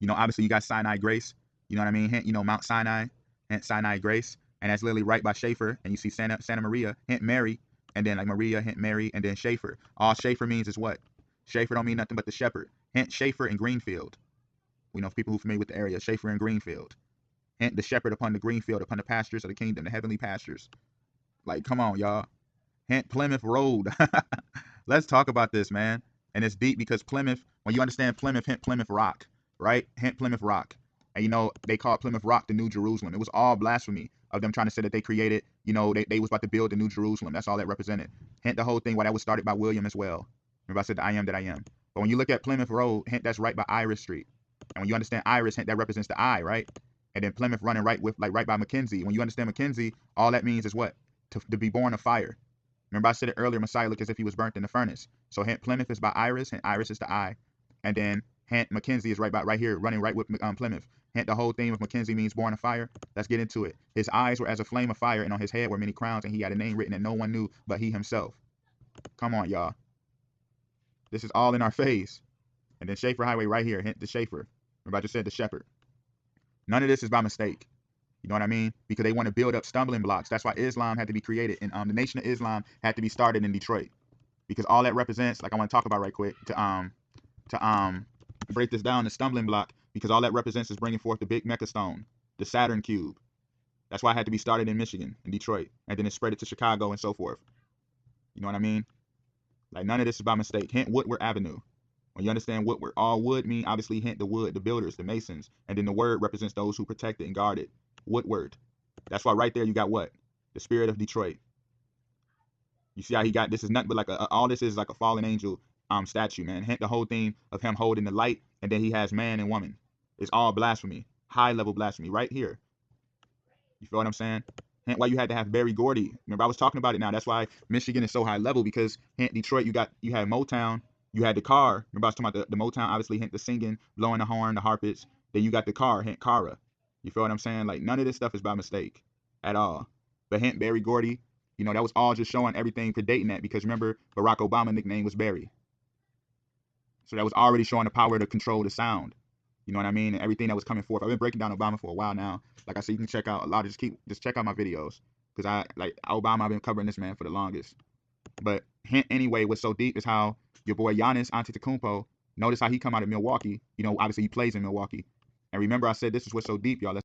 You know, obviously you got Sinai Grace. You know what I mean? Hint, you know, Mount Sinai, hint Sinai Grace. And that's literally right by Schaefer. And you see Santa Maria, hint Mary. And then like Maria, hint Mary, and then Schaefer. All Schaefer means is what? Schaefer don't mean nothing but the shepherd. Hint Schaefer and Greenfield. We know people who are familiar with the area, Schaefer and Greenfield. Hint the shepherd upon the greenfield, upon the pastures of the kingdom, the heavenly pastures. Like, come on, y'all. Hint Plymouth Road. Let's talk about this, man. And it's deep because Plymouth, when you understand Plymouth, hint Plymouth Rock, right? Hint Plymouth Rock. And you know, they call Plymouth Rock the New Jerusalem. It was all blasphemy of them trying to say that they created, you know, they was about to build the New Jerusalem. That's all that represented. Hint the whole thing why that was started by William as well. Remember I said the I am that I am. But when you look at Plymouth Road, hint that's right by Iris Street. And when you understand Iris, hint that represents the I, right? And then Plymouth running right with like right by Mackenzie. When you understand Mackenzie, all that means is what? To be born of fire. Remember I said it earlier, Messiah looked as if he was burnt in the furnace. So hint Plymouth is by Iris, and Iris is the I. And then hint Mackenzie is right here, running right with Plymouth. Hint the whole theme of Mackenzie means born of fire. Let's get into it. His eyes were as a flame of fire, and on his head were many crowns, and he had a name written that no one knew but he himself. Come on, y'all. This is all in our face. And then Schaefer Highway right here, hint the Schaefer. Remember I just said the shepherd. None of this is by mistake. You know what I mean? Because they want to build up stumbling blocks. That's why Islam had to be created, and the Nation of Islam had to be started in Detroit, because all that represents, like I want to talk about right quick, to break this down, the stumbling block, because all that represents is bringing forth the big Mecca stone, the Saturn cube. That's why it had to be started in Michigan, in Detroit, and then it spread it to Chicago and so forth. You know what I mean? Like none of this is by mistake. Hint Woodward Avenue. When you understand Woodward, all wood mean obviously hint the wood, the builders, the masons, and then the word represents those who protect it and guard it. Woodward. That's why right there you got what? The spirit of Detroit. You see how he got, this is nothing but like all this is like a fallen angel statue, man. Hint the whole thing of him holding the light, and then he has man and woman. It's all blasphemy. High level blasphemy right here. You feel what I'm saying? Hint why you had to have Berry Gordy. Remember I was talking about it now. That's why Michigan is so high level, because hint Detroit you had Motown, you had the car. Remember I was talking about the Motown, obviously hint the singing, blowing the horn, the harpets. Then you got the car, hint Cara. You feel what I'm saying? Like none of this stuff is by mistake at all. But hint Berry Gordy, you know, that was all just showing everything predating that, because remember Barack Obama's nickname was Barry. So that was already showing the power to control the sound. You know what I mean? And everything that was coming forth. I've been breaking down Obama for a while now. Like I said, you can check out a lot of just check out my videos. Because I like Obama, I've been covering this man for the longest. But hint anyway, what's so deep is how your boy Giannis Antetokounmpo, notice how he come out of Milwaukee. You know, obviously he plays in Milwaukee. And remember I said this is what's so deep, y'all.